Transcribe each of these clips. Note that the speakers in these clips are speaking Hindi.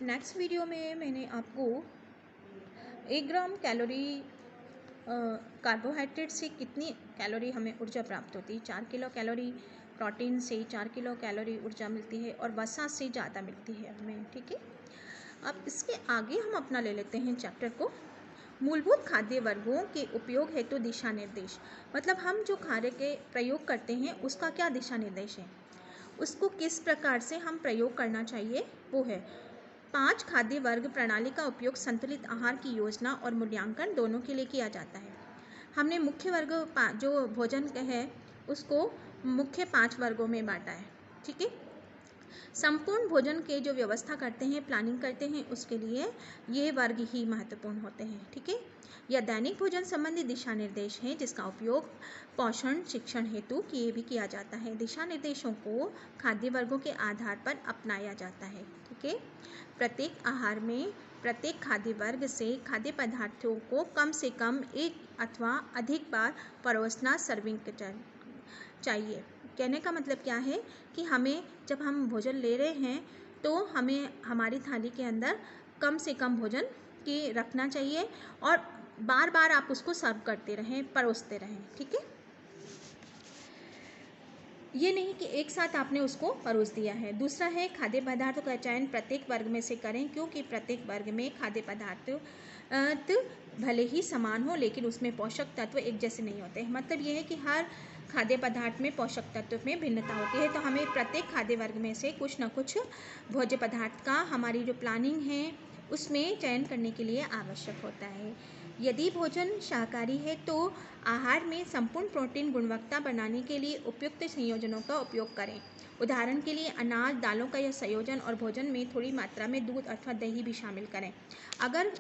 नेक्स्ट वीडियो में मैंने आपको 1 ग्राम कैलोरी कार्बोहाइड्रेट से कितनी कैलोरी हमें ऊर्जा प्राप्त होती है। 4 किलो कैलोरी प्रोटीन से 4 किलो कैलोरी ऊर्जा मिलती है और वसा से ज़्यादा मिलती है हमें। ठीक है, अब इसके आगे हम अपना ले लेते हैं चैप्टर को, मूलभूत खाद्य वर्गों के उपयोग हेतु दिशा निर्देश। मतलब हम जो खाद्य के प्रयोग करते हैं उसका क्या दिशा निर्देश है, उसको किस प्रकार से हम प्रयोग करना चाहिए, वो है 5 खाद्य वर्ग प्रणाली का उपयोग संतुलित आहार की योजना और मूल्यांकन दोनों के लिए किया जाता है। हमने मुख्य वर्ग जो भोजन है उसको मुख्य 5 वर्गों में बांटा है। ठीक है, संपूर्ण भोजन के जो व्यवस्था करते हैं, प्लानिंग करते हैं, उसके लिए ये वर्ग ही महत्वपूर्ण होते हैं। ठीक है, यह दैनिक भोजन संबंधी दिशा निर्देश है जिसका उपयोग पोषण शिक्षण हेतु भी किया जाता है। दिशा निर्देशों को खाद्य वर्गों के आधार पर अपनाया जाता है। ठीक है, प्रत्येक आहार में प्रत्येक खाद्य वर्ग से खाद्य पदार्थों को कम से कम 1 अथवा अधिक बार परोसना सर्विंग चाहिए। कहने का मतलब क्या है कि हमें जब हम भोजन ले रहे हैं तो हमें हमारी थाली के अंदर कम से कम भोजन के रखना चाहिए और बार बार आप उसको सर्व करते रहें, परोसते रहें। ठीक है, ये नहीं कि एक साथ आपने उसको परोस दिया है। दूसरा है खाद्य पदार्थों का चयन प्रत्येक वर्ग में से करें, क्योंकि प्रत्येक वर्ग में खाद्य पदार्थ भले ही समान हो लेकिन उसमें पोषक तत्व एक जैसे नहीं होते। मतलब ये है कि हर खाद्य पदार्थ में पोषक तत्व में भिन्नता होती है, तो हमें प्रत्येक खाद्य वर्ग में से कुछ न कुछ भोज्य पदार्थ का हमारी जो प्लानिंग है उसमें चयन करने के लिए आवश्यक होता है। यदि भोजन शाकाहारी है तो आहार में संपूर्ण प्रोटीन गुणवत्ता बनाने के लिए उपयुक्त संयोजनों का उपयोग करें। उदाहरण के लिए अनाज दालों का यह संयोजन और भोजन में थोड़ी मात्रा में दूध अथवा दही भी शामिल करें। अगर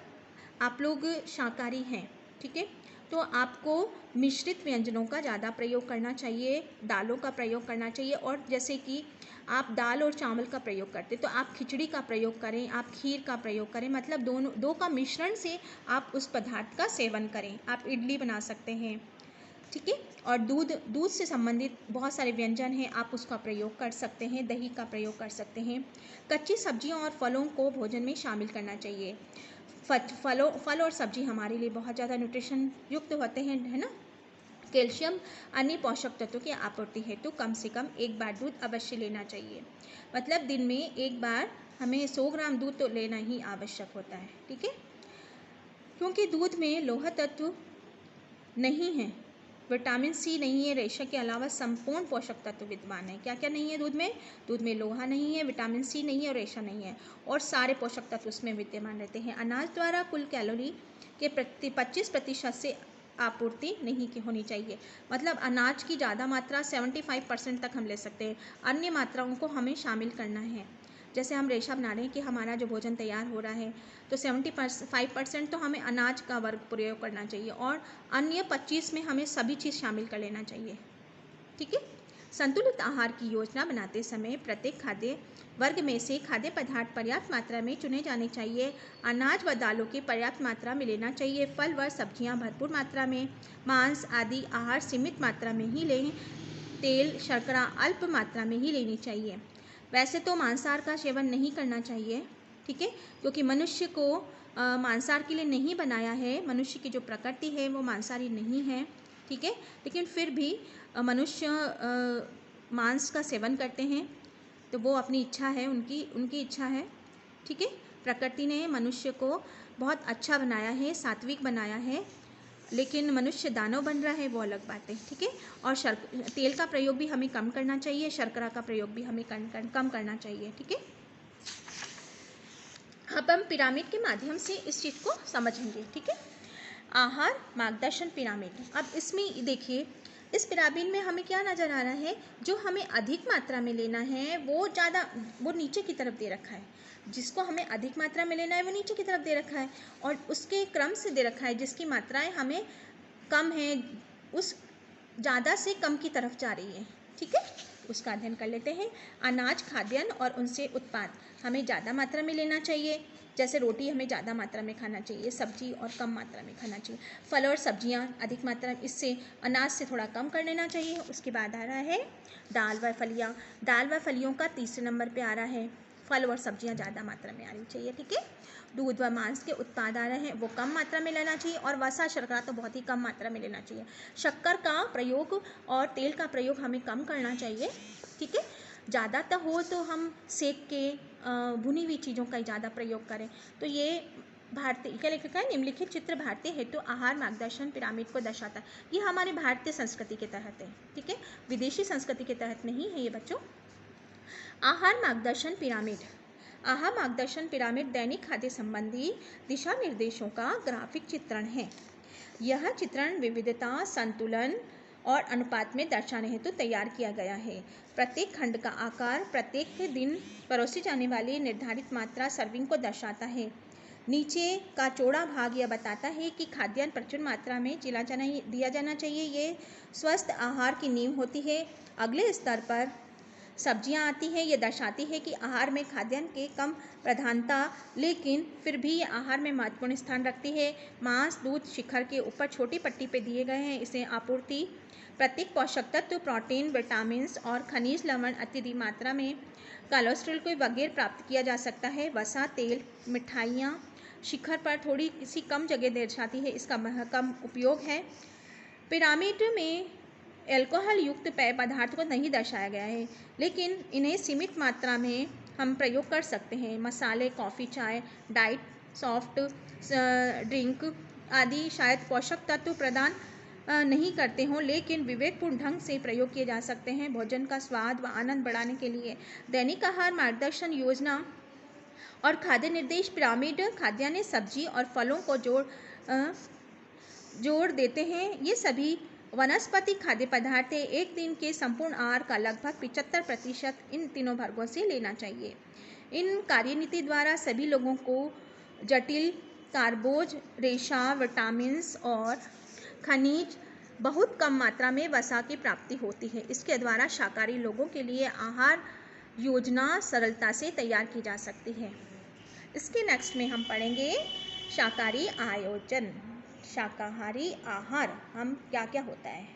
आप लोग शाकाहारी हैं, ठीक है, तो आपको मिश्रित व्यंजनों का ज़्यादा प्रयोग करना चाहिए, दालों का प्रयोग करना चाहिए। और जैसे कि आप दाल और चावल का प्रयोग करते तो आप खिचड़ी का प्रयोग करें, आप खीर का प्रयोग करें। मतलब दो का मिश्रण से आप उस पदार्थ का सेवन करें। आप इडली बना सकते हैं। ठीक है, और दूध से संबंधित बहुत सारे व्यंजन हैं, आप उसका प्रयोग कर सकते हैं, दही का प्रयोग कर सकते हैं। कच्ची सब्जियों और फलों को भोजन में शामिल करना चाहिए। फल और सब्जी हमारे लिए बहुत ज़्यादा न्यूट्रिशन युक्त होते हैं, है ना। कैल्शियम अन्य पोषक तत्वों की आपूर्ति हेतु कम से कम 1 बार दूध अवश्य लेना चाहिए। मतलब दिन में 1 बार हमें 100 ग्राम दूध तो लेना ही आवश्यक होता है। ठीक है, क्योंकि दूध में लौह तत्व नहीं है, विटामिन सी नहीं है, रेशा के अलावा संपूर्ण पोषक तत्व विद्यमान है। क्या क्या नहीं है दूध में? दूध में लोहा नहीं है, विटामिन सी नहीं है और रेशा नहीं है, और सारे पोषक तत्व उसमें विद्यमान रहते हैं। अनाज द्वारा कुल कैलोरी के 25% से आपूर्ति नहीं की होनी चाहिए। मतलब अनाज की ज़्यादा मात्रा 75% तक हम ले सकते हैं, अन्य मात्राओं को हमें शामिल करना है। जैसे हम रेशा बना रहे हैं कि हमारा जो भोजन तैयार हो रहा है तो 75% तो हमें अनाज का वर्ग प्रयोग करना चाहिए और अन्य 25 में हमें सभी चीज़ शामिल कर लेना चाहिए। ठीक है, संतुलित आहार की योजना बनाते समय प्रत्येक खाद्य वर्ग में से खाद्य पदार्थ पर्याप्त मात्रा में चुने जाने चाहिए। अनाज व दालों की पर्याप्त मात्रा में लेना चाहिए, फल व सब्जियां भरपूर मात्रा में, मांस आदि आहार सीमित मात्रा में ही लें, तेल शर्करा अल्प मात्रा में ही लेनी चाहिए। वैसे तो मांसाहार का सेवन नहीं करना चाहिए, ठीक है, क्योंकि मनुष्य को मांसाहार के लिए नहीं बनाया है। मनुष्य की जो प्रकृति है वो मांसाहारी नहीं है। ठीक है, लेकिन फिर भी मनुष्य मांस का सेवन करते हैं, तो वो अपनी इच्छा है, उनकी इच्छा है। ठीक है, प्रकृति ने मनुष्य को बहुत अच्छा बनाया है, सात्विक बनाया है, लेकिन मनुष्य दानव बन रहा है, वो अलग बात है। ठीक है, और तेल का प्रयोग भी हमें कम करना चाहिए, शर्करा का प्रयोग भी हमें कम करना चाहिए। ठीक है, अब हम पिरामिड के माध्यम से इस चीज़ को समझेंगे। ठीक है, आहार मार्गदर्शन पिरामिड। अब इसमें देखिए, इस पिरामिड में हमें क्या नज़र आ रहा है, जो हमें अधिक मात्रा में लेना है वो नीचे की तरफ दे रखा है। जिसको हमें अधिक मात्रा में लेना है वो नीचे की तरफ दे रखा है, और उसके क्रम से दे रखा है जिसकी मात्राएं हमें कम है, उस ज़्यादा से कम की तरफ जा रही है। ठीक है, उसका अध्ययन कर लेते हैं। अनाज खाद्यान्न और उनसे उत्पाद हमें ज़्यादा मात्रा में लेना चाहिए। जैसे रोटी हमें ज़्यादा मात्रा में खाना चाहिए, सब्जी और कम मात्रा में खाना चाहिए। फल और सब्जियां अधिक मात्रा, इससे अनाज से थोड़ा कम कर लेना चाहिए। उसके बाद आ रहा है दाल व फलियां। दाल व फलियों का तीसरे नंबर पे आ रहा है। फल और सब्जियां ज़्यादा मात्रा में आनी चाहिए, ठीक है। दूध व मांस के उत्पादन हैं वो कम मात्रा में लेना चाहिए, और वसा शर्करा तो बहुत ही कम मात्रा में लेना चाहिए। शक्कर का प्रयोग और तेल का प्रयोग हमें कम करना चाहिए, ठीक है। ज़्यादातर हो तो हम सेक के भुनी हुई चीज़ों का ज़्यादा प्रयोग करें। तो ये भारतीय क्या लिखा है, निम्नलिखित चित्र भारतीय हेतु आहार मार्गदर्शन पिरामिड को दर्शाता है। ये हमारे भारतीय संस्कृति के तहत है, ठीक है, विदेशी संस्कृति के तहत नहीं है ये बच्चों। आहार मार्गदर्शन पिरामिड। आहार मार्गदर्शन पिरामिड दैनिक खाद्य संबंधी दिशा निर्देशों का ग्राफिक चित्रण है। यह चित्रण विविधता, संतुलन और अनुपात में दर्शाने हेतु तैयार किया गया है। प्रत्येक खंड का आकार प्रत्येक दिन परोसी जाने वाली निर्धारित मात्रा सर्विंग को दर्शाता है। नीचे का चौड़ा भाग यह बताता है कि खाद्यान्न प्रचुर मात्रा में दिया जाना चाहिए। ये स्वस्थ आहार की नींव होती है। अगले स्तर पर सब्जियां आती हैं। ये दर्शाती है कि आहार में खाद्यान्न के कम प्रधानता, लेकिन फिर भी ये आहार में महत्वपूर्ण स्थान रखती है। मांस, दूध शिखर के ऊपर छोटी पट्टी पे दिए गए हैं। इसे आपूर्ति प्रत्येक पोषक तत्व, प्रोटीन, विटामिन और खनिज लवण अत्यधिक मात्रा में कोलेस्ट्रॉल के बगैर प्राप्त किया जा सकता है। वसा, तेल, मिठाइयाँ शिखर पर थोड़ी सी कम जगह दर्शाती है, इसका कम उपयोग है। पिरामिड में अल्कोहल युक्त पेय पदार्थ को नहीं दर्शाया गया है, लेकिन इन्हें सीमित मात्रा में हम प्रयोग कर सकते हैं। मसाले, कॉफ़ी, चाय, डाइट सॉफ्ट ड्रिंक आदि शायद पोषक तत्व प्रदान नहीं करते हों, लेकिन विवेकपूर्ण ढंग से प्रयोग किए जा सकते हैं भोजन का स्वाद व आनंद बढ़ाने के लिए। दैनिक आहार मार्गदर्शन योजना और खाद्य निर्देश पिरामिड खाद्यान्न, सब्जी और फलों को जोड़ देते हैं। ये सभी वनस्पति खाद्य पदार्थ है। एक दिन के संपूर्ण आहार का लगभग 75% इन तीनों वर्गों से लेना चाहिए। इन कार्यनीति द्वारा सभी लोगों को जटिल कार्बोज, रेशा, विटामिन्स और खनिज बहुत कम मात्रा में वसा की प्राप्ति होती है। इसके द्वारा शाकाहारी लोगों के लिए आहार योजना सरलता से तैयार की जा सकती है। इसके नेक्स्ट में हम पढ़ेंगे शाकाहारी आयोजन। शाकाहारी आहार हम क्या क्या होता है।